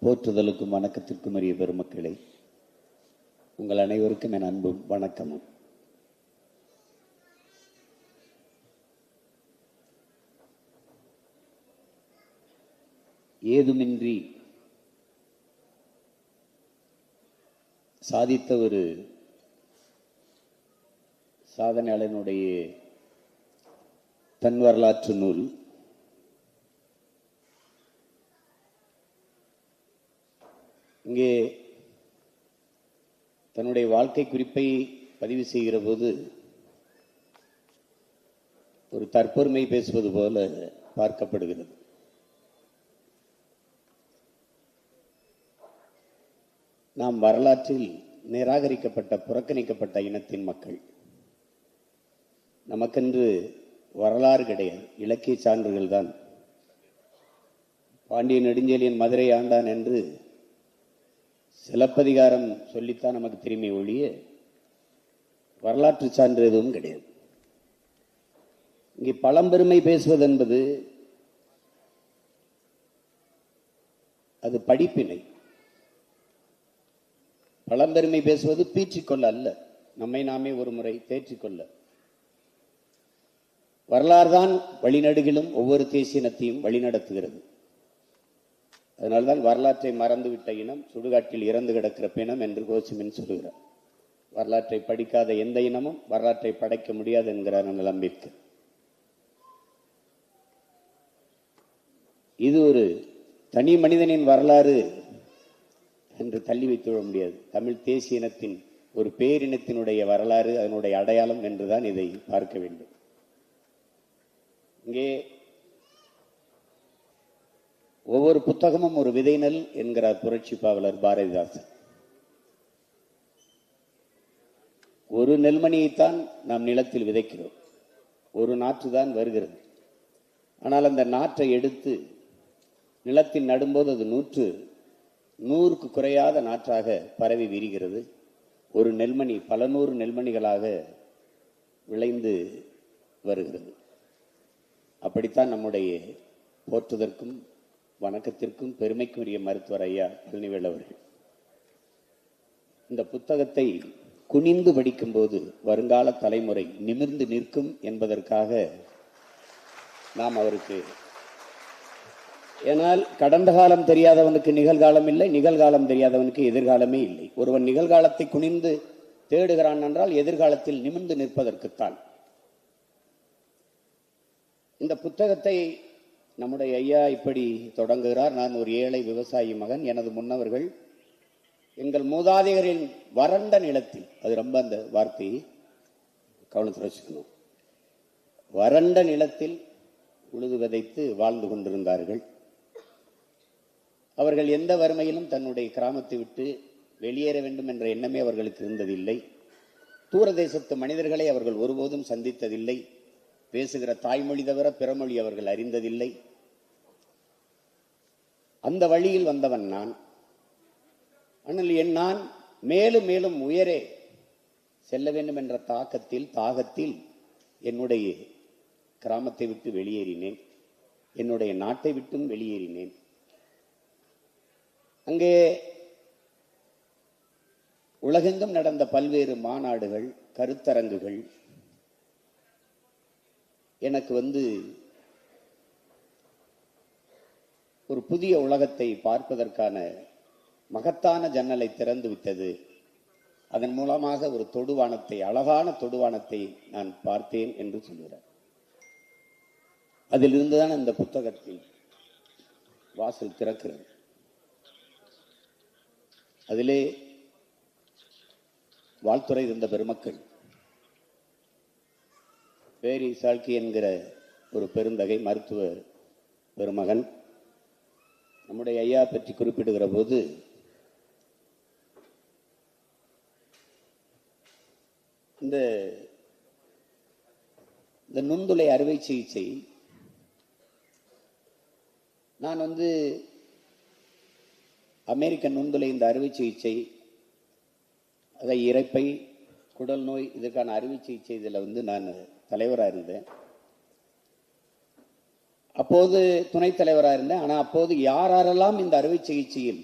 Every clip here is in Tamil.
போற்றுதலுக்கும் வணக்கத்திற்கும் உரிய பெருமக்களே, உங்கள் அனைவருக்கும் என் அன்பும் வணக்கமும். ஏதுமின்றி சாதித்த ஒரு சாதனையாளனுடைய தன் வரலாற்று நூல் இங்கே தன்னுடைய வாழ்க்கை குறிப்பை பதிவு செய்கிற போது ஒரு தற்பெருமை பேசுவது போல பார்க்கப்படுகிறது. நாம் வரலாற்றில் நிராகரிக்கப்பட்ட, புறக்கணிக்கப்பட்ட இனத்தின் மக்கள். நமக்கென்று வரலாறு கிடையாது, இலக்கிய சான்றுகள் தான். பாண்டிய நெடுஞ்செழியன் மதுரை ஆண்டான் என்று சிலப்பதிகாரம் சொல்லித்தான் நமக்கு திரும்பி ஒழிய வரலாற்று சான்று எதுவும் கிடையாது. இங்கே பழம்பெருமை பேசுவது என்பது அது படிப்பினை. பழம்பெருமை பேசுவது பீற்றிக்கொள்ள அல்ல, நம்மை நாமே ஒரு முறை தேற்றிக்கொள்ள. வரலாறு தான் வழிநடுகிலும் ஒவ்வொரு தேசியனத்தையும் வழிநடத்துகிறது. அதனால்தான் வரலாற்றை மறந்துவிட்ட இனம் சுடுகாட்டில் இறந்து கிடக்கிற பிணம் என்று கோசிமின் சொல்கிறார். வரலாற்றை படிக்காத எந்த இனமும் வரலாற்றை படைக்க முடியாது என்கிறார் அம்பேத்கர். இது ஒரு தனி மனிதனின் வரலாறு என்று தள்ளி வைத்துவிட முடியாது. தமிழ் தேசிய இனத்தின் ஒரு பேரினத்தினுடைய வரலாறு, அதனுடைய அடையாளம் என்றுதான் இதை பார்க்க வேண்டும். இங்கே ஒவ்வொரு புத்தகமும் ஒரு விதைநெல் என்கிறார் புரட்சி பாவலர் பாரதிதாசன். ஒரு நெல்மணியைத்தான் நாம் நிலத்தில் விதைக்கிறோம், ஒரு நாற்று தான் வருகிறது. ஆனால் அந்த நாற்றை எடுத்து நிலத்தில் நடும்போது அது 100க்கு குறையாத நாற்றாக பரவி விரிகிறது. ஒரு நெல்மணி பல 100 நெல்மணிகளாக விளைந்து வருகிறது. அப்படித்தான் நம்முடைய போற்றுதற்கும் வணக்கத்திற்கும் பெருமைக்கும் உரிய மருத்துவர் ஐயா பழனிவேல் அவர்கள் இந்த புத்தகத்தை குனிந்து படிக்கும் போது வருங்கால தலைமுறை நிமிர்ந்து நிற்கும் என்பதற்காக நாம் அவருக்கு, ஏனால் கடந்த காலம் தெரியாதவனுக்கு நிகழ்காலம் இல்லை, நிகழ்காலம் தெரியாதவனுக்கு எதிர்காலமே இல்லை. ஒருவன் நிகழ்காலத்தை குனிந்து தேடுகிறான் என்றால் எதிர்காலத்தில் நிமிர்ந்து நிற்பதற்குத்தான். இந்த புத்தகத்தை நம்முடைய ஐயா இப்படி தொடங்குகிறார். நான் ஒரு ஏழை விவசாயி மகன். எனது முன்னவர்கள் எங்கள் மூதாதையரின் வறண்ட நிலத்தில், அது ரொம்ப அந்த வார்த்தையை கவனத்தில் வச்சுக்கணும், வறண்ட நிலத்தில் உழுது விதைத்து வாழ்ந்து கொண்டிருந்தார்கள். அவர்கள் எந்த வறுமையிலும் தன்னுடைய கிராமத்தை விட்டு வெளியேற வேண்டும் என்ற எண்ணமே அவர்களுக்கு இருந்ததில்லை. தூரதேசத்து மனிதர்களை அவர்கள் ஒருபோதும் சந்தித்ததில்லை. பேசுகிற தாய்மொழி தவிர பிறமொழி அவர்கள் அறிந்ததில்லை. அந்த வழியில் வந்தவன் நான். ஆனால் நான் மேலும் மேலும் உயரே செல்ல வேண்டும் என்ற தாகத்தில் என்னுடைய கிராமத்தை விட்டு வெளியேறினேன், என்னுடைய நாட்டை விட்டும் வெளியேறினேன். அங்கே உலகெங்கும் நடந்த பல்வேறு மாநாடுகள், கருத்தரங்குகள் எனக்கு ஒரு புதிய உலகத்தை பார்ப்பதற்கான மகத்தான ஜன்னலை திறந்து விட்டது. அதன் மூலமாக ஒரு தொடுவானத்தை, அழகான தொடுவானத்தை நான் பார்த்தேன் என்று சொல்கிறார். அதிலிருந்துதான் இந்த புத்தகத்தில் வாசல் திறக்கிறது. அதிலே வாழ்த்துறை இருந்த பெருமக்கள், பேரி சால்கி என்கிற ஒரு பெருந்தகை மருத்துவ பெருமகன் நம்முடைய ஐயா பற்றி குறிப்பிடுகிற போது இந்த நுண்துளை அறுவை சிகிச்சை நான் அமெரிக்க நுண்துளை இந்த அறுவை சிகிச்சை, அதை இரைப்பை, குடல் நோய், இதற்கான அறுவை சிகிச்சை இதில் நான் தலைவராக இருந்தேன். அப்போது துணைத் தலைவராக இருந்தேன். ஆனால் அப்போது யாரெல்லாம் இந்த அறுவை சிகிச்சையில்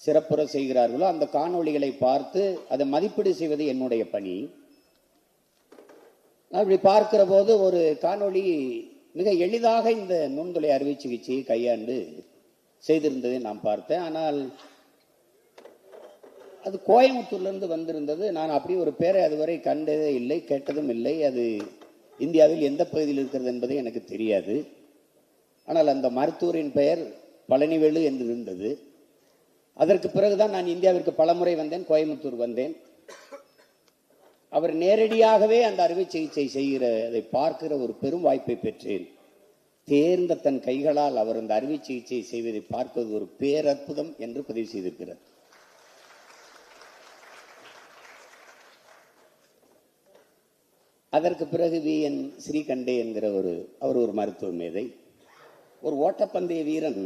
சிறப்புற செய்கிறார்களோ அந்த காணொளிகளை பார்த்து அதை மதிப்பீடு செய்வது என்னுடைய பணி. அப்படி பார்க்கிற போது ஒரு காணொளி மிக எளிதாக இந்த நுண்துளை அறுவை சிகிச்சையை கையாண்டு செய்திருந்ததை நான் பார்த்தேன். ஆனால் அது கோயம்புத்தூர்லேருந்து வந்திருந்தது. நான் அப்படி ஒரு பேரை அதுவரை கண்டதே இல்லை, கேட்டதும் இல்லை. அது இந்தியாவில் எந்த பகுதியில் இருக்கிறது என்பது எனக்கு தெரியாது. ஆனால் அந்த மருத்துவரின் பெயர் பழனிவேலு என்று இருந்தது. அதற்கு பிறகுதான் நான் இந்தியாவிற்கு பலமுறை வந்தேன், கோயம்புத்தூர் வந்தேன். அவர் நேரடியாகவே அந்த அறுவை சிகிச்சை செய்கிற அதை பார்க்கிற ஒரு பெரும் வாய்ப்பை பெற்றேன். தேர்ந்த தன் கைகளால் அவர் அந்த அறுவை சிகிச்சை செய்வதை பார்ப்பது ஒரு பேரற்புதம் என்று பதிவு செய்திருக்கிறார். அதற்கு பிறகு VN ஸ்ரீகண்டே என்கிற அவர் ஒரு மருத்துவ மேதை, ஒரு ஓட்டப்பந்தய வீரன்.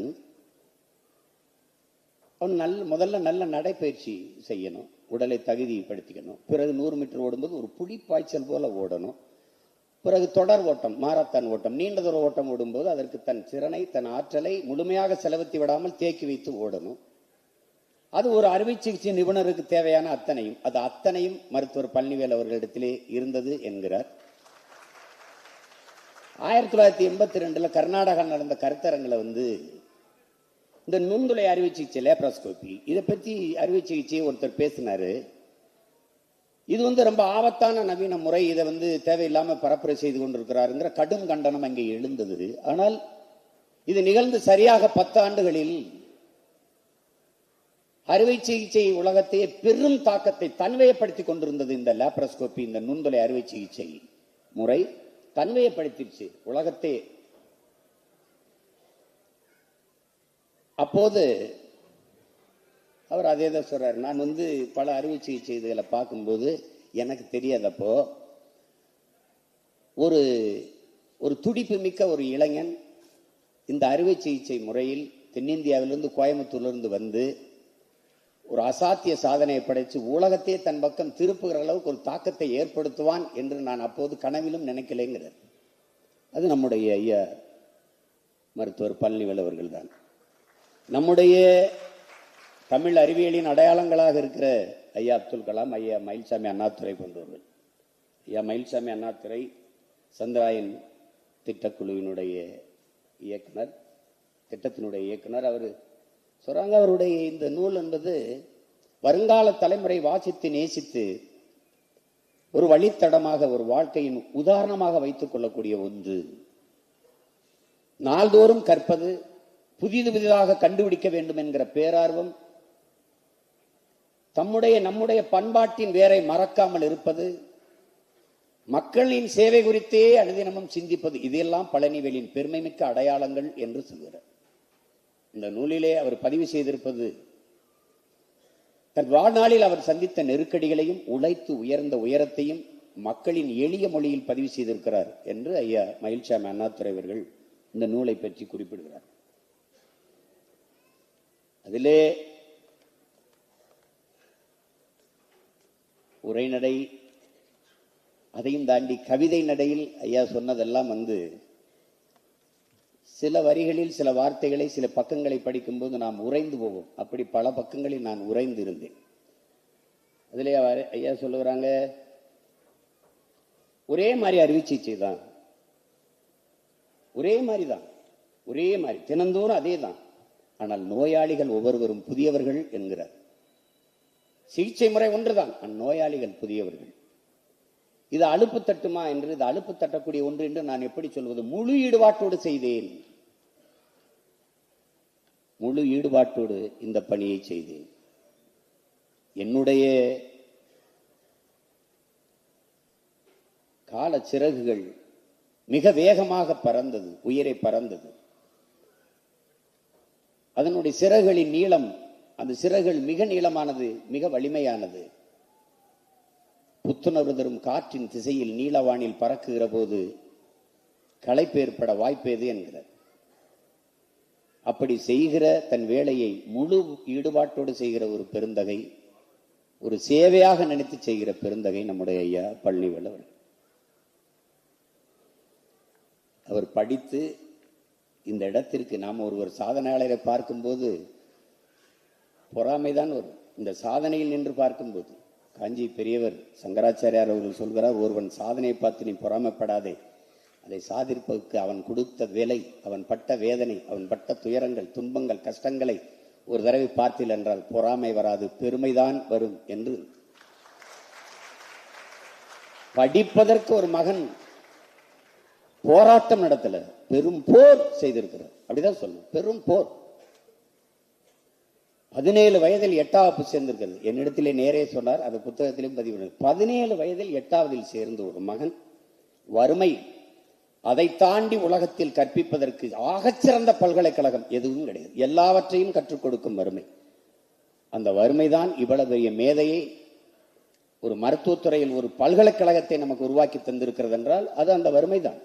அவன் முதல்ல நல்ல நடைப்பயிற்சி செய்யணும், உடலை தகுதிப்படுத்திக்கணும். பிறகு 100 மீட்டர் ஓடும்போது ஒரு புலிப்பாய்ச்சல் போல ஓடணும். பிறகு தொடர் ஓட்டம், மாரத்தான் ஓட்டம், நீண்ட தூர ஓட்டம் ஓடும்போது அதற்கு தன் திறனை, தன் ஆற்றலை முழுமையாக செலவத்தி விடாமல் தேக்கி வைத்து ஓடணும். அது ஒரு அறுவை சிகிச்சை நிபுணருக்கு தேவையான அத்தனையும் மருத்துவர் பழனிவேல் அவர்களிடத்திலே இருந்தது என்கிறார். 1982 கர்நாடகா நடந்த கருத்தரங்கில் இந்த நுண்துளை அறுவை சிகிச்சை, லேப்ராஸ்கோபி, இதை பற்றி அறுவை சிகிச்சையை ஒருத்தர் பேசினாரு. இது ரொம்ப ஆபத்தான நவீன முறை, இதை தேவையில்லாமல் பரப்புரை செய்து கொண்டிருக்கிறாருங்கிற கடும் கண்டனம் அங்கே எழுந்தது. ஆனால் இது நிகழ்ந்து சரியாக 10 ஆண்டுகளில் அறுவை சிகிச்சை உலகத்தையே பெரும் தாக்கத்தை தன்வயப்படுத்தி கொண்டிருந்தது. இந்த லேப்ராஸ்கோபி, இந்த நுண்துளை அறுவை சிகிச்சை முறை தன்வயப்படுத்திடுச்சு உலகத்தை. அப்போது அவர் அதே தான் சொல்றாரு. நான் பல அறுவை சிகிச்சை இதுகளை பார்க்கும்போது எனக்கு தெரியாதப்போ ஒரு துடிப்பு மிக்க ஒரு இளைஞன் இந்த அறுவை சிகிச்சை முறையில் தென்னிந்தியாவிலிருந்து கோயம்புத்தூர்லிருந்து ஒரு அசாத்திய சாதனையை படைத்து உலகத்தையே தன் பக்கம் திருப்புகிற அளவுக்கு ஒரு தாக்கத்தை ஏற்படுத்துவான் என்று நான் அப்போது கனவிலும் நினைக்கலைங்கிறார். அது நம்முடைய ஐயா மருத்துவர் பழனிவேல் அவர்கள் தான். நம்முடைய தமிழ் அறிவியலின் அடையாளங்களாக இருக்கிற ஐயா அப்துல் கலாம், ஐயா மயில்சாமி அண்ணாதுரை போன்றவர்கள். ஐயா மயில்சாமி அண்ணாதுரை சந்திராயன் திட்டக்குழுவினுடைய இயக்குனர், திட்டத்தினுடைய இயக்குனர். அவர் சொல்றாங்க, அவருடைய இந்த நூல் என்பது வருங்கால தலைமுறை வாசித்து நேசித்து ஒரு வழித்தடமாக, ஒரு வாழ்க்கையின் உதாரணமாக வைத்துக் கொள்ளக்கூடிய ஒன்று. நாள்தோறும் கற்பது, புதிதாக கண்டுபிடிக்க வேண்டும் என்கிற பேரார்வம், நம்முடைய பண்பாட்டின் வேரை மறக்காமல் இருப்பது, மக்களின் சேவை குறித்தே அனுதினமும் சிந்திப்பது, இதெல்லாம் பழனிவேலின் பெருமைமிக்க அடையாளங்கள் என்று சொல்கிறார். இந்த நூலிலே அவர் பதிவு செய்திருப்பது தன் வாழ்நாளில் அவர் சந்தித்த நெருக்கடிகளையும் உழைத்து உயர்ந்த உயரத்தையும் மக்களின் எளிய மொழியில் பதிவு செய்திருக்கிறார் என்று ஐயா மயில்சாமி அண்ணாதுரை அவர்கள் இந்த நூலை பற்றி குறிப்பிடுகிறார். அதிலே உரைநடை, அதையும் தாண்டி கவிதை நடையில் ஐயா சொன்னதெல்லாம் சில வரிகளில் சில வார்த்தைகளை, சில பக்கங்களை படிக்கும்போது நாம் உறைந்து போவோம். அப்படி பல பக்கங்களில் நான் உறைந்து இருந்தேன். அதிலே ஐயா சொல்லுகிறாங்க, ஒரே மாதிரி அறுவை சிகிச்சை தான், ஒரே மாதிரி தான், ஒரே மாதிரி தினந்தோறும் அதே தான். ஆனால் நோயாளிகள் ஒவ்வொருவரும் புதியவர்கள் என்கிறார். சிகிச்சை முறை ஒன்றுதான், நோயாளிகள் புதியவர்கள். இது அலுப்பு தட்டுமா என்று, இது அலுப்பு தட்டக்கூடிய ஒன்று என்று நான் எப்படி சொல்வது? முழு ஈடுபாட்டோடு செய்தேன், முழு ஈடுபாட்டோடு இந்த பணியை செய்தேன். என்னுடைய கால சிறகுகள் மிக வேகமாக பறந்தது, உயிரை பறந்தது. அதனுடைய சிறகுகளின் நீளம், அந்த சிறகுகள் மிக நீளமானது, மிக வலிமையானது. புத்துணர்வு தரும் காற்றின் திசையில் நீலவானில் பறக்குகிற போது களைப்பு ஏற்பட வாய்ப்பேது என்கிறார். அப்படி செய்கிற தன் வேலையை முழு ஈடுபாட்டோடு செய்கிற ஒரு பெருந்தகை, ஒரு சேவையாக நினைத்து செய்கிற பெருந்தகை நம்முடைய ஐயா பழனிவேல் அவர்கள். அவர் படித்து இந்த இடத்திற்கு நாம் ஒரு சாதனையாளரை பார்க்கும்போது பொறாமைதான் வரும். இந்த சாதனையில் நின்று பார்க்கும்போது காஞ்சி பெரியவர் சங்கராச்சாரியார் அவர்கள் சொல்கிறார், ஒருவன் சாதனையை பார்த்து நீ பொறாமைப்படாதே, அதை சாதிப்பதற்கு அவன் கொடுத்த வேலை, அவன் பட்ட வேதனை, அவன் பட்ட துயரங்கள், துன்பங்கள், கஷ்டங்களை ஒரு தடவை பார்த்தீர்கள் என்றால் பொறாமை வராது, பெருமைதான் வரும் என்று. படிப்பதற்கு ஒரு மகன் போராட்டம் நடத்தல, பெரும் போர் செய்திருக்கிறார். அப்படிதான் சொல்லணும், பெரும் போர். 17 வயதில் 8வது சேர்ந்திருக்கிறது. என்னிடத்திலே நேரே சொன்னார், அந்த புத்தகத்திலும் பதிவு. 17 வயதில் 8வதில் சேர்ந்த ஒரு மகன், வறுமை, அதை தாண்டி உலகத்தில் கற்பிப்பதற்கு ஆகச்சிறந்த பல்கலைக்கழகம் எதுவும் கிடையாது, எல்லாவற்றையும் கற்றுக் கொடுக்கும் வறுமை. அந்த வறுமைதான் இவ்வளவு பெரிய மேதையை, ஒரு மருத்துவத்துறையில் ஒரு பல்கலைக்கழகத்தை நமக்கு உருவாக்கி தந்திருக்கிறது என்றால் அது அந்த வறுமைதான்.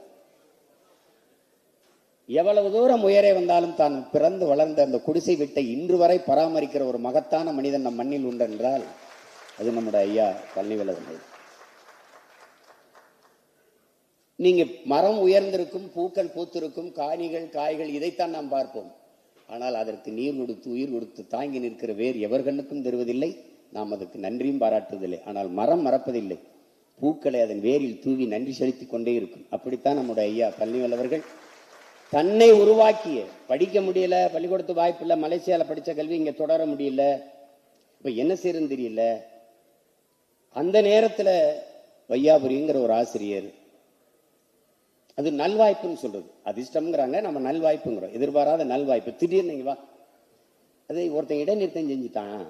எவ்வளவு தூரம் உயரே வந்தாலும் தான் பிறந்து வளர்ந்த அந்த குடிசை வீட்டை இன்று வரை பராமரிக்கிற ஒரு மகத்தான மனிதன் நம் மண்ணில் உண்டு என்றால் அது நம்முடைய ஐயா பழனிவேல். நீங்க மரம் உயர்ந்திருக்கும், பூக்கள் பூத்திருக்கும், காணிகள் காய்கள், இதைத்தான் நாம் பார்ப்போம். ஆனால் அதற்கு நீர் கொடுத்து உயிர் கொடுத்து தாங்கி நிற்கிற வேறு எவர்களுக்கும் தருவதில்லை, நாம் அதுக்கு நன்றியும் பாராட்டுவதில்லை. ஆனால் மரம் மறப்பதில்லை, பூக்களை அதன் வேரில் தூவி நன்றி செலுத்திக் கொண்டே இருக்கும். அப்படித்தான் நம்முடைய ஐயா பழனிவேல் அவர்கள் தன்னை உருவாக்கிய, படிக்க முடியல, பள்ளிக்கூடத்து வாய்ப்பு இல்லை, மலேசியாவில் படித்த கல்வி இங்கே தொடர முடியல, இப்போ என்ன செய்யறதுன்னு தெரியல. அந்த நேரத்தில் வையாபுரிங்கிற ஒரு ஆசிரியர், அது நல்வாய்ப்புன்னு சொல்றது, அதிர்ஷ்டம்ங்கிறாங்க, நம்ம நல்வாய்ப்புங்கிறோம், எதிர்பாராத நல்வாய்ப்பு. திடீர்னு வா, அதை ஒருத்தன் இடைநிறுத்தம் செஞ்சுட்டான்,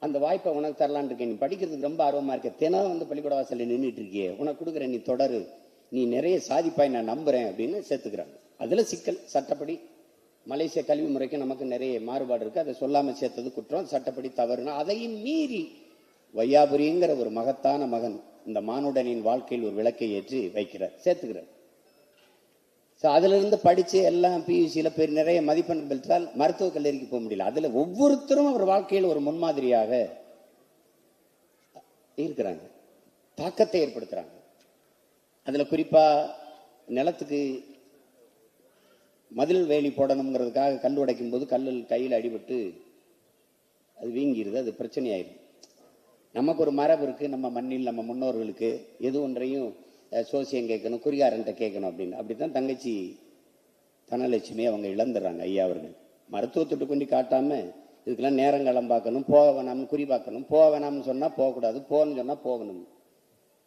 அந்த வாய்ப்பை உனக்கு தரலான் இருக்கேன், நீ படிக்கிறதுக்கு ரொம்ப ஆர்வமா இருக்க, தினம் வந்து பள்ளிக்கூட வாசலில் நின்றுட்டு இருக்கியே, உனக்கு கொடுக்குறேன், நீ தொடரு, நீ நிறைய சாதிப்பாய், நான் நம்புறேன் அப்படின்னு சேர்த்துக்கிறாங்க. அதுல சிக்கல். சட்டப்படி மலேசிய கல்வி முறைக்கு நமக்கு நிறைய மாறுபாடு இருக்கு, அதை சொல்லாம சேர்த்தது குற்றம், சட்டப்படி தவறுனா அதையும் மீறி வையாபுரிங்கிற ஒரு மகத்தான மகன் இந்த மானுடனின் வாழ்க்கையில் ஒரு விளக்கை ஏற்றி வைக்கிறார், சேர்த்துக்கிறார். அதுல இருந்து படிச்சு எல்லாம் பியூசியில பேர் நிறைய மதிப்பெண் பெற்றால் மருத்துவக் கல்லூரிக்கு போக முடியல. அதுல ஒவ்வொருத்தரும் அவர் வாழ்க்கையில் ஒரு முன்மாதிரியாக இருக்கிறாங்க, தாக்கத்தை ஏற்படுத்துறாங்க. அதுல குறிப்பா நிலத்துக்கு மதில் வேலி போடணுங்கிறதுக்காக கல் உடைக்கும் போது கல்லில் கையில் அடிபட்டு அது வீங்கிருது, அது பிரச்சனை ஆயிடும். நமக்கு ஒரு மரபு இருக்கு, நம்ம மண்ணில் நம்ம முன்னோர்களுக்கு எது ஒன்றையும் சோசியம் கேட்கணும், குறிகாரன்ட்ட கேட்கணும் அப்படின்னு. அப்படித்தான் தங்கச்சி தனலட்சுமி அவங்க இழந்துடுறாங்க. ஐயா அவர்கள் மருத்துவத்திட்டு கொண்டு காட்டாம இதுக்கெல்லாம் நேரங்காலம் பார்க்கணும், போக வேணாம்னு குறி பார்க்கணும், போக வேணாம்னு சொன்னா போகக்கூடாது, போகணும்னு சொன்னா போகணும்.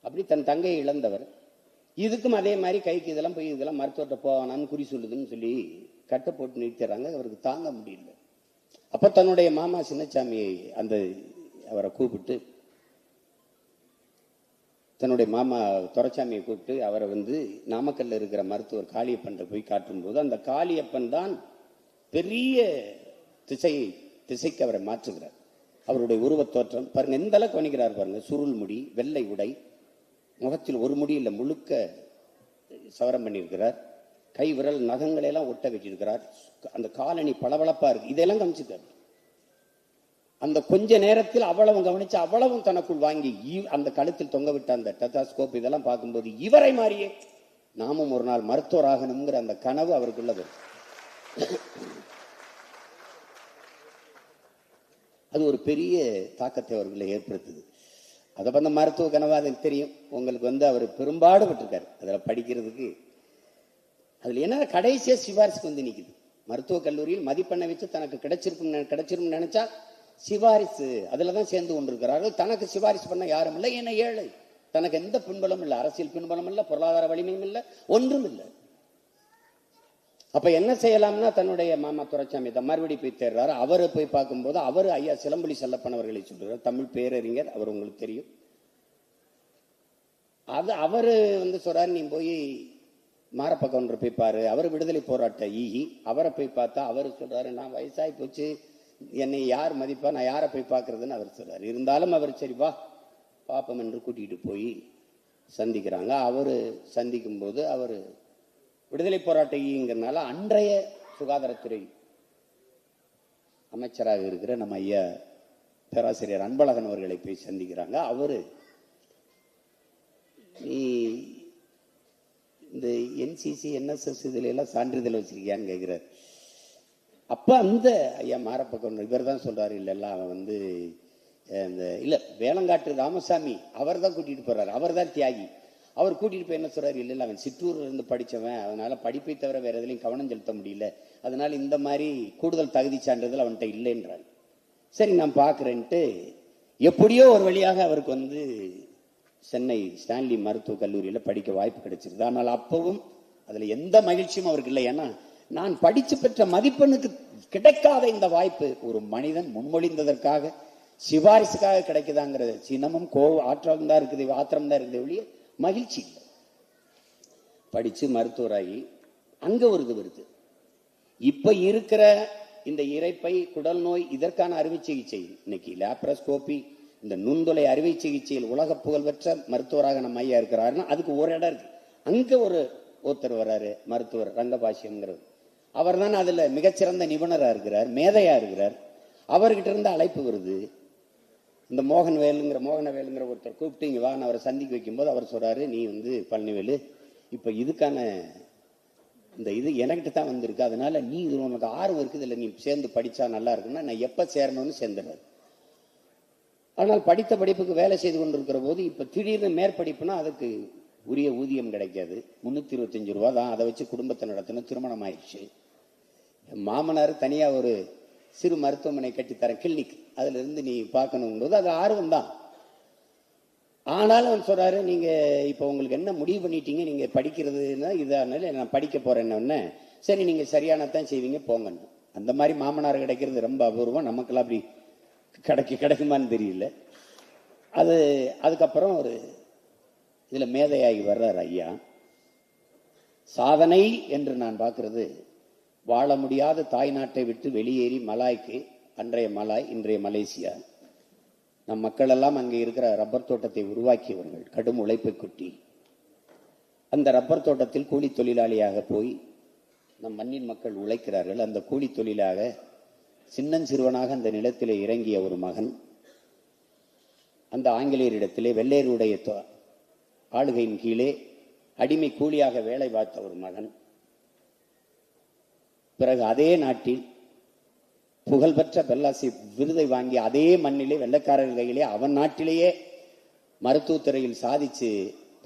அப்படி தன் தங்கையை இழந்தவர். இதுக்கும் அதே மாதிரி கைக்கு இதெல்லாம் போய் இதெல்லாம் மருத்துவத்தை போவானான்னு குறி சொல்லுதுன்னு சொல்லி கட்டை போட்டு நிறுத்திடுறாங்க. அவருக்கு தாங்க முடியல. அப்ப தன்னுடைய மாமா சின்னசாமியை அவரை கூப்பிட்டு, தன்னுடைய மாமா துரைசாமியை கூப்பிட்டு அவரை நாமக்கல்ல இருக்கிற மருத்துவர் காளியப்பன் போய் காட்டும் போது அந்த காளியப்பன் தான் பெரிய திசைக்கு அவரை மாற்றுகிறார். அவருடைய உருவத் தோற்றம் பாருங்க, எந்த அளவுக்கு வணிகிறார் பாருங்க. சுருள் முடி, வெள்ளை உடை, முகத்தில் ஒரு முடி இல்லை முழுக்க சவரம் பண்ணியிருக்கிறார், கை விரல் நகங்களை எல்லாம் ஒட்ட வச்சிருக்கிறார், அந்த காலணி பளபளப்பா இருக்கு, இதெல்லாம் கவனிச்சுட்டார். அந்த கொஞ்ச நேரத்தில் அவ்வளவும் கவனிச்சு அவ்வளவும் தனக்குள் வாங்கி அந்த கழுத்தில் தொங்க விட்ட அந்த டெத்தாஸ்கோப் இதெல்லாம் பார்க்கும்போது இவரை மாதிரியே நாமும் ஒரு நாள் மருத்துவர் ஆகணுங்கிற அந்த கனவு அவருக்குள்ளது. அது ஒரு பெரிய தாக்கத்தை அவர்களை ஏற்படுத்துது. அதை பண்ண மருத்துவ கனவு அதுக்கு தெரியும். உங்களுக்கு அவர் பெரும்பாடுபட்டிருக்காரு அதில் படிக்கிறதுக்கு. அதில் என்ன கடைசியா சிபாரிசுக்கு நிற்குது. மருத்துவக் கல்லூரியில் மதிப்பெண்ணை வச்சு தனக்கு கிடைச்சிருக்கும் நினைச்சா சிபாரிசு அதுல தான் சேர்ந்து கொண்டிருக்கிறார்கள். தனக்கு சிபாரிசு பண்ண யாரும் இல்லை, ஏன்னா ஏழை, தனக்கு எந்த பின்பலம் இல்லை, அரசியல் பின்பலம் இல்லை, பொருளாதார வலிமையும் இல்லை, ஒன்றும் இல்லை. அப்ப என்ன செய்யலாம்னா தன்னுடைய மாமா துரைசாமி மறுபடி போய் தேர்றாரு. அவரை போய் பார்க்கும்போது அவர் ஐயா சிலம்பொலி செல்லப்பன் அவர்களை சொல்றார், தமிழ் பேரறிஞர், அவர் உங்களுக்கு தெரியும். அது அவரு சொல்றாரு, நீ போய் மாரப்ப கவுண்டர் போய் பாரு, அவர் விடுதலை போராட்ட அவரை போய் பார்த்தா அவர் சொல்றாரு, நான் வயசாகி போச்சு, என்னை யார் மதிப்பா, நான் யாரை போய் பார்க்கறதுன்னு அவர் சொல்றாரு. இருந்தாலும் அவர் சரி வா பாப்பம் என்று கூட்டிகிட்டு போய் சந்திக்கிறாங்க. அவரு சந்திக்கும் போது அவர் விடுதலை போராட்டங்கிறதுனால அன்றைய சுகாதாரத்துறை அமைச்சராக இருக்கிற நம்ம ஐயா பேராசிரியர் அன்பழகன் அவர்களை போய் சந்திக்கிறாங்க. அவரு நீ இந்த என்சிசி NSS இதுல எல்லாம் சான்றிதழ் வச்சிருக்கியான்னு கேட்கிறார். அப்ப அந்த ஐயா மாரப்ப இவர் தான் சொல்றாரு, இல்ல அவன் வந்து இல்ல வேளங்காட்டு ராமசாமி அவர் தான் கூட்டிட்டு போறாரு, அவர் தான் தியாகி. அவர் கூட்டிட்டு போய் என்ன சொல்றாரு, இல்ல அவன் சிற்றூர்ல இருந்து படிச்சவன், அதனால படிப்பை தவிர வேற எதுலையும் கவனம் செலுத்த முடியல, அதனால இந்த மாதிரி கூடுதல் தகுதி சான்றிதழ் அவன்கிட்ட இல்லைன்றார். சரி நான் பாக்குறேன்ட்டு எப்படியோ ஒரு வழியாக அவருக்கு வந்து சென்னை ஸ்டான்லி மருத்துவக் கல்லூரியில் படிக்க வாய்ப்பு கிடைச்சிருது. ஆனால் அப்பவும் அதுல எந்த மகிழ்ச்சியும் அவருக்கு இல்லை. ஏன்னா நான் படிச்சு பெற்ற மதிப்பெண்ணுக்கு கிடைக்காத இந்த வாய்ப்பு ஒரு மனிதன் முன்மொழிந்ததற்காக சிபாரிசுக்காக கிடைக்குதாங்கிற சினமும் ஆத்திரம் தான் இருக்குது ஒழிய மகிழ்ச்சி இல்லை. படிச்சு மருத்துவராகி அங்க ஒரு இது வருது. இப்ப இருக்கிற இந்த இரைப்பை குடல் நோய் இதற்கான அறுவை சிகிச்சை இன்னைக்கு லேப்ரோஸ்கோபி, இந்த நுண்துளை அறுவை சிகிச்சையில் உலக புகழ்பெற்ற மருத்துவராக நம்ம ஐயா இருக்கிறாருன்னா அதுக்கு ஒரு இடம் இருக்கு. அங்க ஒருத்தர் வர்றாரு, மருத்துவர் ரங்கபாஷ்யம்ங்கிறது. அவர் தான் அதுல மிகச்சிறந்த நிபுணரா இருக்கிறார், மேதையா இருக்கிறார். அவர்கிட்ட இருந்து அழைப்பு வருது. இந்த மோகனவேலுங்கிற ஒருத்தர் கூப்பிட்டு இங்க வாங்க, அவரை சந்திக்க வைக்கும்போது அவர் சொல்றாரு, நீ வந்து பழனிவேலு இப்ப இதுக்கான இந்த இது எனக்கிட்ட தான் வந்திருக்கு, அதனால நீ இது உனக்கு ஆர்வம் இருக்குது, இல்லை நீ சேர்ந்து படிச்சா நல்லா இருக்குன்னா நான் எப்ப சேரணும்னு சேர்ந்துடுறாரு. ஆனால் படித்த படிப்புக்கு வேலை செய்து கொண்டிருக்கிற போது இப்ப திடீர்னு மேற்படிப்புனா அதுக்கு உரிய ஊதியம் கிடைக்காது. 325 ரூபா தான், அதை வச்சு குடும்பத்தை நடத்தணும். திருமணம் ஆயிடுச்சு. மாமனார் தனியா ஒரு சிறு மருத்துவமனை கட்டித்தரேன், கிளினிக், அதுல இருந்து நீ பார்க்கணும் போது அது ஆர்வம் தான். ஆனாலும் அவன் சொல்றாரு, நீங்க இப்ப உங்களுக்கு என்ன முடிவு பண்ணிட்டீங்க, நீங்க படிக்கிறதுன்னா இதனால நான் படிக்க போறேன்னு. சரி நீங்க சரியானதான் செய்வீங்க போங்கன்னு. அந்த மாதிரி மாமனார் கிடைக்கிறது ரொம்ப அபூர்வம். நமக்கெல்லாம் அப்படி கிடைக்குமான்னு தெரியல. அதுக்கப்புறம் ஒரு இதுல மேதையாகி வர்றார் ஐயா. சாதனை என்று நான் பார்க்கிறது, வாழ முடியாத தாய் நாட்டை விட்டு வெளியேறி மலாய்க்கு, அன்றைய மலாய் இன்றைய மலேசியா, நம் மக்கள் எல்லாம் அங்கே இருக்கிற ரப்பர் தோட்டத்தை உருவாக்கியவர்கள், கடும் உழைப்பை குட்டி அந்த ரப்பர் தோட்டத்தில் கூலி தொழிலாளியாக போய் நம் மண்ணின் மக்கள் உழைக்கிறார்கள். அந்த கூலி தொழிலாக சின்னஞ்சிறுவனாக அந்த நிலத்திலே இறங்கிய ஒரு மகன், அந்த ஆங்கிலேயரிடத்திலே வெள்ளையருடைய ஆளுகையின் கீழே அடிமை கூலியாக வேலை பார்த்த ஒரு மகன், பிறகு அதே நாட்டில் புகழ்பெற்ற பெல்லாசி விருதை வாங்கி அதே மண்ணிலே வெள்ளைக்காரர்கள் கையிலே அவன் நாட்டிலேயே மருத்துவத்துறையில் சாதிச்சு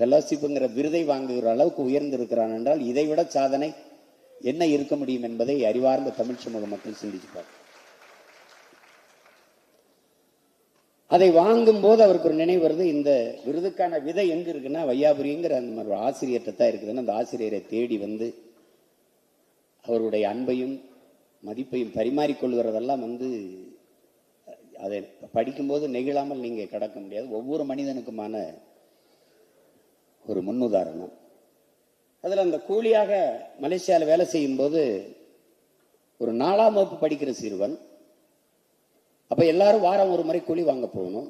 பெல்லாசிப்புங்கிற விருதை வாங்குகிற அளவுக்கு உயர்ந்திருக்கிறான் என்றால் இதைவிட சாதனை என்ன இருக்க முடியும் என்பதை அறிவார்ந்த தமிழ் சமூக மக்கள் சிந்திச்சுப்பார். அதை வாங்கும் போது அவருக்கு ஒரு நினைவு வருது, இந்த விருதுக்கான விதை எங்க இருக்குன்னா வையாபுரிங்கிற அந்த மாதிரி ஆசிரியர்கிட்ட தான் இருக்குதுன்னு அந்த ஆசிரியரை தேடி வந்து அவருடைய அன்பையும் மதிப்பையும் பரிமாறிக்கொள்கிறதெல்லாம் வந்து அதை படிக்கும்போது நெகிழாமல் நீங்க கடக்க முடியாது. ஒவ்வொரு மனிதனுக்குமான ஒரு முன்னுதாரணம். அதுல அந்த கூலியாக மலேசியாவில் வேலை செய்யும் போது ஒரு 4ஆம் வகுப்பு படிக்கிற சிறுவன், அப்ப எல்லாரும் வாரம் ஒரு முறை கூலி வாங்க போகணும்.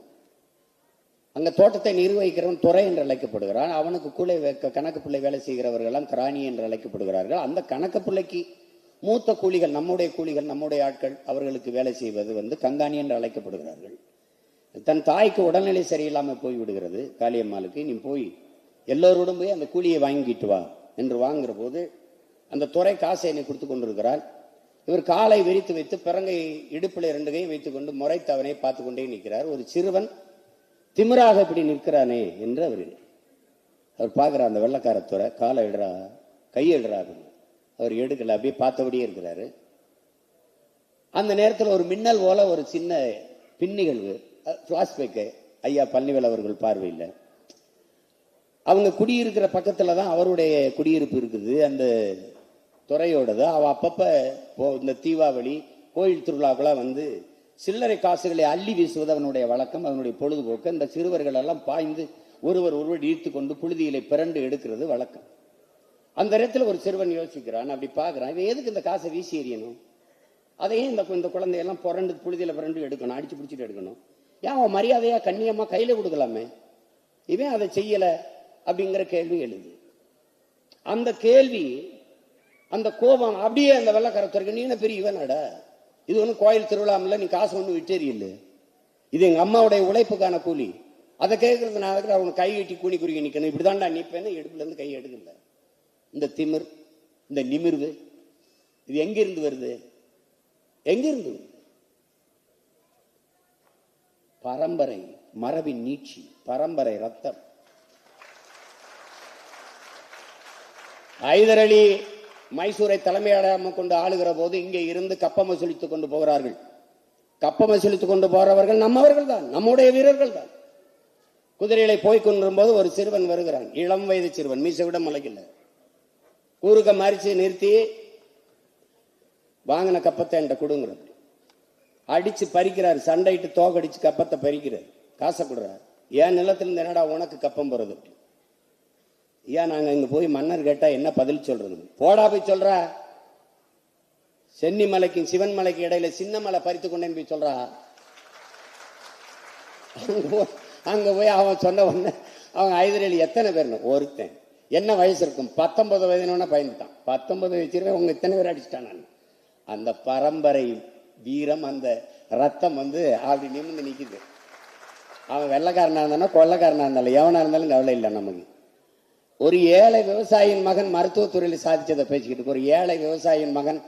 அங்க தோட்டத்தை நிர்வகிக்கிறவன் துறை என்று அழைக்கப்படுகிறான். அவனுக்கு கூலி கணக்கு பிள்ளை வேலை செய்கிறவர்கள் எல்லாம் கிராணி என்று அழைக்கப்படுகிறார்கள். அந்த கணக்கு பிள்ளைக்கு மூத்த கூலிகள், நம்முடைய ஆட்கள், அவர்களுக்கு வேலை செய்வது வந்து கங்காணி என்று அழைக்கப்படுகிறார்கள். தன் தாய்க்கு உடல்நிலை சரியில்லாமல் போய் விடுகிறது காளியம்மாளுக்கு. நீ போய் எல்லோரோடும் போய் அந்த கூலியை வாங்கிட்டு வா என்று வாங்குற போது அந்த துறை காசை என்னை கொடுத்து கொண்டிருக்கிறார். இவர் காலை விரித்து வைத்து பிறங்கை இடுப்பில் 2 கையும் வைத்துக் கொண்டு முறைத்து அவனை பார்த்து கொண்டே நிற்கிறார். ஒரு சிறுவன் திமிராக இப்படி நிற்கிறானே என்று அவர் பார்க்கிறார். அந்த வெள்ளக்காரத்துறை காலை எடுறா, கையெடுறா, அவர் எடுக்கல, அப்படியே பார்த்தபடியே இருக்கிறாரு. அந்த நேரத்தில் ஒரு மின்னல் போல ஒரு சின்ன பின்னிகழ்வு, பிளாஷ்பேக் ஐயா பழனிவேல் அவர்கள் பார்வையில். அவங்க குடியிருக்கிற பக்கத்துல தான் அவருடைய குடியிருப்பு இருக்குது, அந்த துறையோடது. அவ அப்பப்ப இந்த தீபாவளி கோயில் திருவிழாக்கெல்லாம் வந்து சில்லறை காசுகளை அள்ளி வீசுவது அவனுடைய வழக்கம், அவனுடைய பொழுதுபோக்கு. இந்த சிறுவர்கள் எல்லாம் பாய்ந்து ஒருவர் ஈர்த்து கொண்டு புழுதியிலே பிறண்டு எடுக்கிறது வழக்கம். அந்த இடத்துல ஒரு சிறுவன் யோசிக்கிறான், அப்படி பார்க்கிறான், இவன் எதுக்கு இந்த காசை வீசி எறியணும், அதையும் இந்த குழந்தையெல்லாம் புரண்டு புழுதியில பிறண்டு எடுக்கணும், அடிச்சு பிடிச்சிட்டு எடுக்கணும், ஏன் அவன் மரியாதையா கண்ணியமா கையில கொடுக்கலாமே, இவன் அதை செய்யல அப்படிங்கிற கேள்வி எழுது. அந்த கேள்வி, அந்த கோபம் அப்படியே அந்த வெள்ளக்காரத்துறைக்கு, நீ என்ன பெரிய இவனடா, இது ஒன்றும் கோயில் திருவிழாமில்ல, நீ காசு ஒன்றும் விட்டேறியில்ல, இது எங்க அம்மாவுடைய உழைப்புக்கான கூலி, அதை கேட்கறதுனால அவனுக்கு கை கட்டி கூணி குறுக்கி நிற்கணும், இப்படிதான்டா நிற்பேன்னு இடுப்புல இருந்து கை எடுக்கல. இந்த திமிர், இந்த நிமிர்வு, இது எங்கிருந்து வருது? எங்கிருந்து? பரம்பரை மரபின் நீட்சி, பரம்பரை ரத்தம். ஹைதர் அலி மைசூரை தலைமையிடமாக கொண்டு ஆளுகிற போது இங்கே இருந்து கப்பம் வசூலித்துக் கொண்டு போகிறார்கள். கப்பம் வசூலித்துக் கொண்டு போறவர்கள் நம்மவர்கள் தான், நம்முடைய வீரர்கள் தான். குதிரைகளை போய் கொண்டிருக்கும் போது ஒரு சிறுவன் வருகிறான், இளம் வயது சிறுவன், மீசை விட மலைக்கல, கூறுக்க மாறிச்சு நிறுத்தி வாங்கின கப்பத்தை என்கிட்ட கொடுங்கிறார். அடிச்சு பறிக்கிறார், சண்டையிட்டு தோகடிச்சு கப்பத்தை பறிக்கிறார், காசை கொடுறாரு. ஏன் நிலத்திலிருந்து என்னடா உனக்கு கப்பம் போறது? ஏன் நாங்க இங்க போய் மன்னர் கேட்டா என்ன பதில் சொல்றது? போடா போய் சொல்ற, சென்னி மலைக்கும் சிவன் மலைக்கு இடையில சின்ன மலை பறித்து கொண்டேன்னு போய் சொல்றா. அங்க போய் அவன் சொன்ன உடனே அவன் ஹைதர் அலி எத்தனை பேர்? ஒருத்தன். என்ன வயசு இருக்கும்? 19 வயதுன்னு பயந்துட்டான். 19 வயசுல உங்க இத்தனை பேர் அடிச்சுட்டான். நான் அந்த பரம்பரை வீரம், அந்த ரத்தம் அப்படி நிமிர்ந்து நிக்குது. அவன் வெள்ளக்காரனா இருந்தானா கொள்ளக்காரனா இருந்தாலும் எவனா இருந்தாலும் கவலை இல்லை நமக்கு. ஒரு ஏழை விவசாயியின் மகன் மருத்துவத்துறையில் சாதிச்சதை பேசிக்கிட்டு, ஒரு ஏழை விவசாயியின் மகன்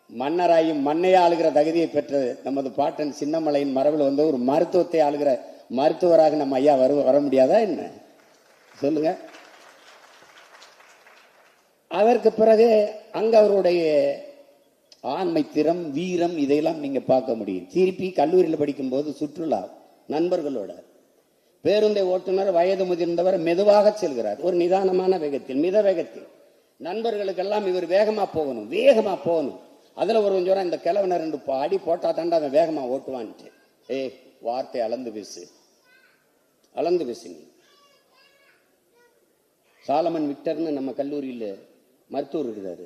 மன்னராயும் மண்ணையே ஆளுகிற தகுதியை பெற்றது நமது பாட்டன் சின்னமலையின் மரபில் ஒரு மருத்துவத்தை ஆளுகிற மருத்துவராக நம்ம ஐயா வர முடியாதா என்ன? சொல்லுங்க. அதற்கு பிறகு அங்க அவருடைய ஆண்மை, திறம், வீரம் இதையெல்லாம் நீங்க பார்க்க முடியும். திருப்பி கல்லூரியில் படிக்கும் போது சுற்றுலா நண்பர்களோட பேருந்தை ஓட்டுநர் வயது முதிர்ந்தவர் மெதுவாக செல்கிறார், ஒரு நிதானமான வேகத்தில், மித வேகத்தில். நண்பர்களுக்கெல்லாம் இவர் வேகமா போகணும், வேகமா போகணும். அதுல ஒரு கொஞ்சம் இந்த கிழவனர் 2 அடி போட்டா தாண்டா அவன் வேகமா ஓட்டுவான்ட்டு. வார்த்தை அளந்து பேசு, அளந்து பேசுங்க. சாலமன் விக்டர்னு நம்ம கல்லூரியில் மருத்துவர் இருக்கிறாரு.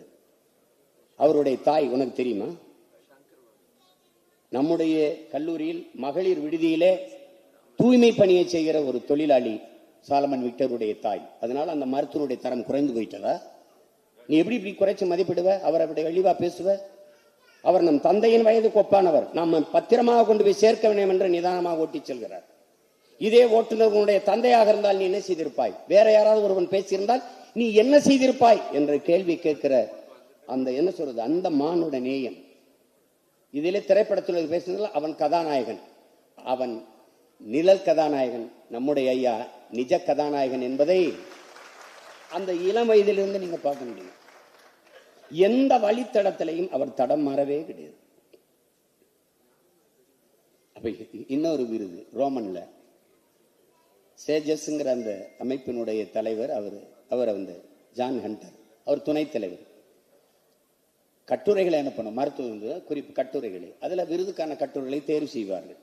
அவருடைய தாய் உனக்கு தெரியுமா? நம்முடைய கல்லூரியில் மகளிர் விடுதியிலே தூய்மை பணியை செய்கிற ஒரு தொழிலாளி சாலமன் விக்டருடைய தாய். அதனால அந்த மருத்துவருடைய தரம் குறைந்து போயிட்டதா? நீ எப்படி இப்படி குறைச்சு மதிப்பிடுவ? அவர் அப்படி வெளிவா பேசுவ? அவர் நம் தந்தையின் வயதுக்கு ஒப்பானவர், நாம் பத்திரமாக கொண்டு போய் சேர்க்க வேண்டும் என்று நிதானமாக ஓட்டி செல்கிறார். இதே ஓட்டுநர்களுடைய தந்தையாக இருந்தால் நீ என்ன செய்திருப்பாய்? வேற யாராவது ஒருவன் பேசியிருந்தால் நீ என்ன செய்திருப்பாய் என்ற கேள்வி கேட்கிற அந்த என்ன சொல்றது, அந்த மானுட நேயம். இதிலே திரைப்படத்தில் பேசுனதால் அவன் கதாநாயகன், அவன் நிழல் கதாநாயகன். நம்முடைய ஐயா நிஜ கதாநாயகன் என்பதை அந்த இளம் வயதிலிருந்து நீங்க பார்க்க முடியும். எந்த வழித்தடத்திலையும் அவர் தடம் மாறவே கிடையாது. அப்ப இன்னொரு விருது ரோமன்ல சேஜஸ்ங்கிற அந்த அமைப்பினுடைய தலைவர், அவர் ஜான் ஹண்டர், அவர் துணைத் தலைவர். கட்டுரைகளை அனுப்பணும், மருத்துவ குறிப்பு கட்டுரைகளை, அதுல விருதுக்கான கட்டுரைகளை தேர்வு செய்வார்கள்.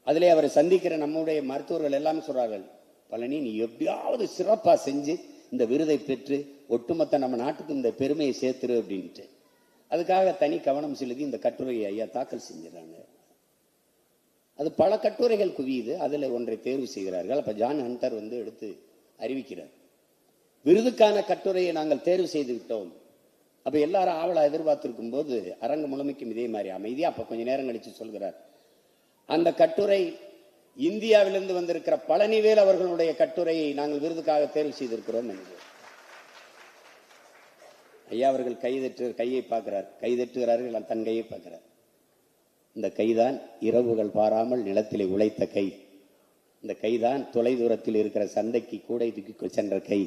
அதிலே அவரை சந்திக்கிற நம்முடைய மருத்துவர்கள் எல்லாம் சொல்றார்கள், பழனி நீ எப்படியாவது சிறப்பா செஞ்சு இந்த விருதை பெற்று ஒட்டுமொத்த நம்ம நாட்டுக்கு இந்த பெருமையை சேர்த்துரு அப்படின்ட்டு. அதுக்காக தனி கவனம் செலுத்தி இந்த கட்டுரையை ஐயா தாக்கல் செஞ்சிடறாங்க. அது பல கட்டுரைகள் குவியுது, அதுல ஒன்றை தேர்வு செய்கிறார்கள். அப்ப ஜான் ஹண்டர் எடுத்து அறிவிக்கிறார், விருதுக்கான கட்டுரையை நாங்கள் தேர்வு செய்து விட்டோம். அப்ப எல்லாரும் ஆவலா எதிர்பார்த்திருக்கும் போது அரங்கு முழுமைக்கும் இதே மாதிரி அமைதியா அப்ப கொஞ்ச நேரம் கழிச்சு சொல்கிறார், அந்த கட்டுரை இந்தியாவிலிருந்து வந்திருக்கிற பழனிவேல் அவர்களுடைய கட்டுரையை நாங்கள் விருதுக்காக தேர்வு செய்திருக்கிறோம் என்று. ஐயா அவர்கள் கையை பார்க்கிறார், கைதட்டுகிறார்கள், தன் கையை பார்க்கிறார். இந்த கைதான் இரவுகள் பாராமல் நிலத்திலே உழைத்த கை. இந்த கைதான் தொலை தூரத்தில் இருக்கிற சந்தைக்கு கூடை தூக்கி சென்ற கை.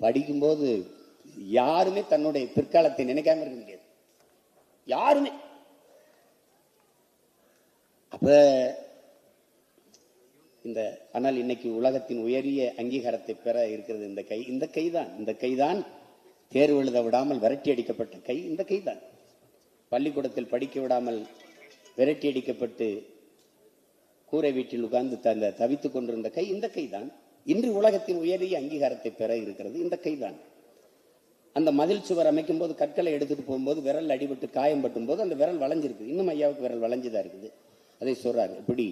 படிக்கும்போது யாருமே தன்னுடைய பிற்காலத்தை நினைக்காம இருக்க முடியாது, யாருமே. அப்ப ஆனால் இன்னைக்கு உலகத்தின் உயரிய அங்கீகாரத்தை பெற இருக்கிறது இந்த கை. இந்த கைதான் தேர்வு எழுத விடாமல் விரட்டி அடிக்கப்பட்ட கை. இந்த கைதான் பள்ளிக்கூடத்தில் படிக்க விடாமல் விரட்டி அடிக்கப்பட்டு கூரை வீட்டில் உட்கார்ந்து தவித்துக் கொண்டிருந்த கை. இந்த கைதான் இன்று உலகத்தின் உயரிய அங்கீகாரத்தை பெற இருக்கிறது. இந்த கைதான் அந்த மதில் சுவர் அமைக்கும் போது கற்களை எடுத்துட்டு போகும்போது விரல் அடிபட்டு காயம்பட்டும் போது அந்த விரல் வளைஞ்சிருக்கு. இன்னும் ஐயாவுக்கு விரல் வளைஞ்சுதான் இருக்குது. அதை சொல்றாரு, இப்படி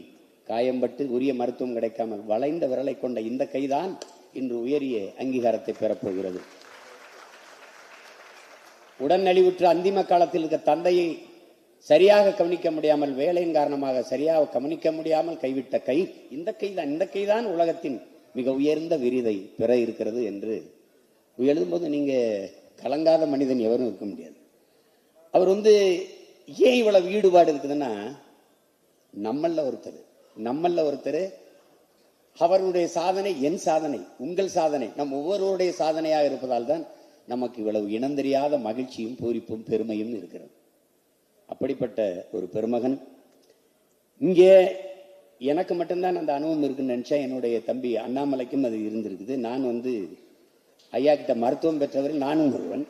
காயம்பட்டு உரிய மருத்துவம் கிடைக்காமல் வளைந்த விரலை கொண்ட இந்த கைதான் இன்று உயரிய அங்கீகாரத்தை பெறப்போகிறது. உடல்நலிவுற்ற அந்திம காலத்தில் இருக்க தந்தையை சரியாக கவனிக்க முடியாமல், வேலையின் காரணமாக சரியாக கவனிக்க முடியாமல் கைவிட்ட கை இந்த கைதான். இந்த கைதான் உலகத்தின் மிக உயர்ந்த விருதை பெற இருக்கிறது என்று எழுதும்போது நீங்கள் கலங்காத மனிதன் எவரும் இருக்க முடியாது. அவர் ஏன் இவ்வளவு ஈடுபாடு இருக்குதுன்னா, நம்மள ஒருத்தர் அவருடைய சாதனை என் சாதனை, உங்கள் சாதனை, நம் ஒவ்வொருவருடைய சாதனையாக இருப்பதால் தான் நமக்கு இவ்வளவு இனந்தெரியாத மகிழ்ச்சியும் பூரிப்பும் பெருமையும் இருக்கிறது. அப்படிப்பட்ட ஒரு பெருமகன். இங்கே எனக்கு மட்டும்தான் அந்த அனுபவம் இருக்குன்னு நினைச்சேன். என்னுடைய தம்பி அண்ணாமலைக்கும் அது இருந்திருக்குது. நான் ஐயா கிட்ட மருத்துவம் பெற்றவர்கள் நானும் ஒருவன்.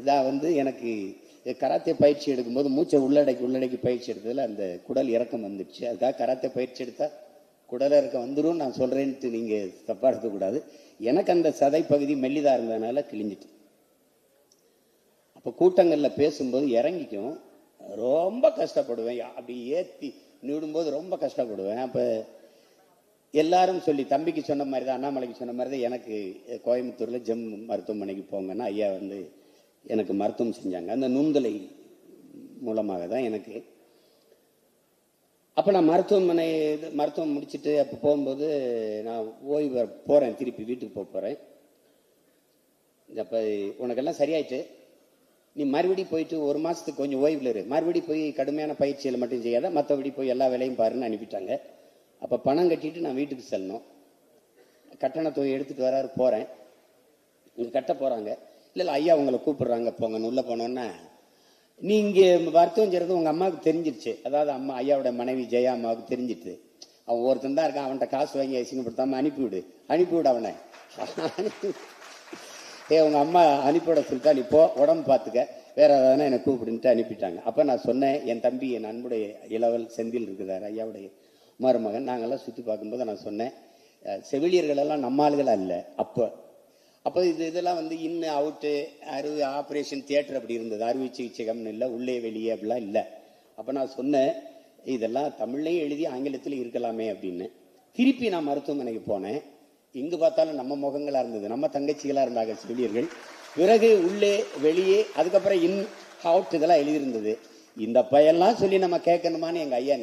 இதான் எனக்கு கராத்தே பயிற்சி எடுக்கும்போது மூச்சை உள்ளடக்கி பயிற்சி எடுத்ததில் அந்த குடல் இறக்கம் வந்துடுச்சு. அதுக்காக கராத்தே பயிற்சி எடுத்தால் குடல் இறக்கம் வந்துடும் நான் சொல்கிறேன்ட்டு நீங்கள் தப்பாக எடுக்கக்கூடாது. எனக்கு அந்த சதை பகுதி மெல்லிதாக இருந்ததுனால கிழிஞ்சிட்டு, அப்போ கூட்டங்களில் பேசும்போது இறங்கிக்கும் ரொம்ப கஷ்டப்படுவேன். அப்படி ஏற்றி நிடும்போது ரொம்ப கஷ்டப்படுவேன். அப்போ எல்லாரும் சொல்லி தம்பிக்கு சொன்ன மாதிரி தான், அண்ணாமலைக்கு சொன்ன மாதிரி தான் எனக்கு கோயம்புத்தூரில் ஜெம் மருத்துவமனைக்கு போங்கன்னா ஐயா எனக்கு மருத்துவம் செஞ்சாங்க. அந்த நுண்தலை மூலமாக தான் எனக்கு. அப்போ நான் மருத்துவம் முடிச்சுட்டு அப்போ போகும்போது நான் ஓய்வு போகிறேன், திருப்பி வீட்டுக்கு போகிறேன். அப்போ உனக்கெல்லாம் சரியாயிட்டு, நீ மறுபடியும் போயிட்டு ஒரு மாதத்துக்கு கொஞ்சம் ஓய்வில் இரு, மறுபடியும் போய் கடுமையான பயிற்சியில் மட்டும் செய்யாத, மற்றபடி போய் எல்லா வேலையும் பாருன்னு அனுப்பிட்டாங்க. அப்போ பணம் கட்டிட்டு நான் வீட்டுக்கு செல்லணும். கட்டண தொகை எடுத்துகிட்டு வராரு, போகிறேன். இங்கே கட்ட போகிறாங்க. இல்லை ஐயா உங்களை கூப்பிடுறாங்க போங்கன்னு உள்ள போனோன்னா, நீ இங்கே மருத்துவம் செய்கிறது உங்கள் அம்மாவுக்கு தெரிஞ்சிருச்சு. அதாவது அம்மா ஐயாவோட மனைவி ஜெயா அம்மாவுக்கு தெரிஞ்சிட்டு, அவன் ஒருத்தன் தான் இருக்கான், அவன்கிட்ட காசு வாங்கி அசிங்கப்படுத்தாமல் அனுப்பிவிடு அவனை. உங்கள் அம்மா அனுப்பிவிட சொல்லிட்டா, நீ போ, உடம்பு பார்த்துக்க, வேற ஏதாவது என்னை கூப்பிடுன்ட்டு அனுப்பிட்டாங்க. அப்போ நான் சொன்னேன், என் தம்பி என் அன்புடைய இளவல் செந்தில் இருக்குதார், ஐயாவுடைய மருமகன். நாங்கள்லாம் சுற்றி பார்க்கும்போது நான் சொன்னேன், செவிலியர்களெல்லாம் நம்ம ஆளுகளா இல்லை. அப்போ இதெல்லாம் இன்னு அவுட்டு ஆப்ரேஷன் தியேட்டர் அப்படி இருந்தது, அறுவை சிகிச்சைகம்னு இல்லை, உள்ளே வெளியே அப்படிலாம் இல்லை. அப்போ நான் சொன்னேன், இதெல்லாம் தமிழ்லையும் எழுதி ஆங்கிலத்தில் இருக்கலாமே அப்படின்னு. திருப்பி நான் மருத்துவமனைக்கு போனேன். இங்கு பார்த்தாலும் நம்ம முகங்களா இருந்தது, நம்ம தங்கச்சிகளா இருந்தாங்க செவிலியர்கள். பிறகு உள்ளே வெளியே, அதுக்கப்புறம் இன் அவுட் இதெல்லாம் எழுதியிருந்தது. இந்த பையெல்லாம் சொல்லி நம்ம கேட்கணுமான்னு எங்க ஐயா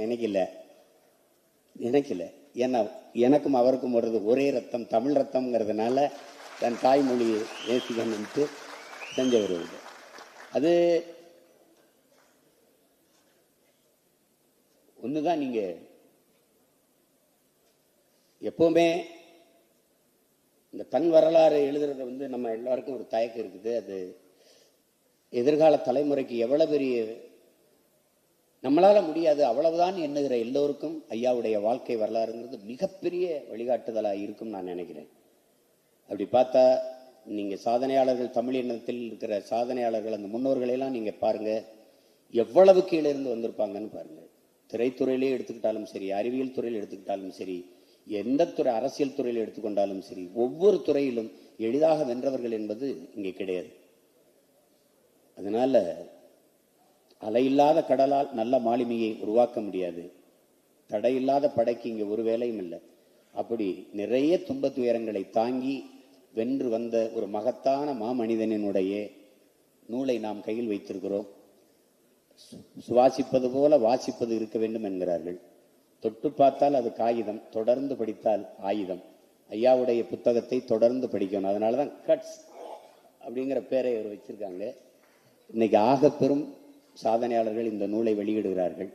நினைக்கல. ஏன்னா எனக்கும் அவருக்கும் வருது ஒரே ரத்தம், தமிழ் ரத்தம்ங்கிறதுனால தன் தாய்மொழியை நேசிக்கணும்ட்டு செஞ்சவர். அது ஒண்ணுதான். நீங்க எப்பவுமே இந்த தன் வரலாறு எழுதுறத நம்ம எல்லாருக்கும் ஒரு தயக்கம் இருக்குது. அது எதிர்கால தலைமுறைக்கு எவ்வளவு பெரிய, நம்மளால முடியாது அவ்வளவுதான் எண்ணுகிற எல்லோருக்கும் ஐயாவுடைய வாழ்க்கை வரலாறுங்கிறது மிகப்பெரிய வழிகாட்டுதலாக இருக்கும் நான் நினைக்கிறேன். அப்படி பார்த்தா நீங்க சாதனையாளர்கள், தமிழ் இனத்தில் இருக்கிற சாதனையாளர்கள், அந்த முன்னோர்களெல்லாம் நீங்க பாருங்க, எவ்வளவு கீழே இருந்து வந்திருப்பாங்கன்னு பாருங்க. திரைத்துறையிலே எடுத்துக்கிட்டாலும் சரி, அறிவியல் துறையில் எடுத்துக்கிட்டாலும் சரி, எந்த துறை, அரசியல் துறையில் எடுத்துக்கொண்டாலும் சரி, ஒவ்வொரு துறையிலும் எளிதாக வென்றவர்கள் என்பது இங்கே கிடையாது. அதனால அலையில்லாத கடலால் நல்ல மாலுமியை உருவாக்க முடியாது, தடையில்லாத படைக்கு இங்கே ஒரு வேலையும் இல்லை. அப்படி நிறைய துன்ப துயரங்களை தாங்கி வென்று வந்த ஒரு மகத்தான மாமனிதனினுடைய நூலை நாம் கையில் வைத்திருக்கிறோம். சுவாசிப்பது போல வாசிப்பது இருக்க வேண்டும் என்கிறார்கள். தொட்டு பார்த்தால் அது காகிதம், தொடர்ந்து படித்தால் ஆயுதம். ஐயாவுடைய புத்தகத்தை தொடர்ந்து படிக்கணும். அதனாலதான் கட்ஸ் அப்படிங்கிற பேரை அவர் வச்சிருக்காங்க. இன்னைக்கு ஆக பெரும் சாதனையாளர்கள் இந்த நூலை வெளியிடுகிறார்கள்.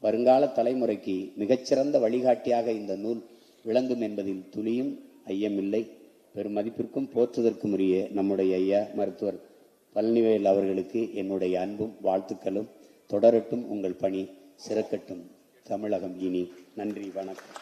வருங்கால தலைமுறைக்கு மிகச்சிறந்த வழிகாட்டியாக இந்த நூல் விளங்கும் என்பதில் துளியும் ஐயமில்லை. பெரும் மதிப்பிற்கும் போற்றுதற்கும் உரிய நம்முடைய ஐயா மருத்துவர் பழனிவேல் அவர்களுக்கு என்னுடைய அன்பும் வாழ்த்துக்களும். தொடரட்டும் உங்கள் பணி, சிறக்கட்டும் தமிழகம் இனி. நன்றி, வணக்கம்.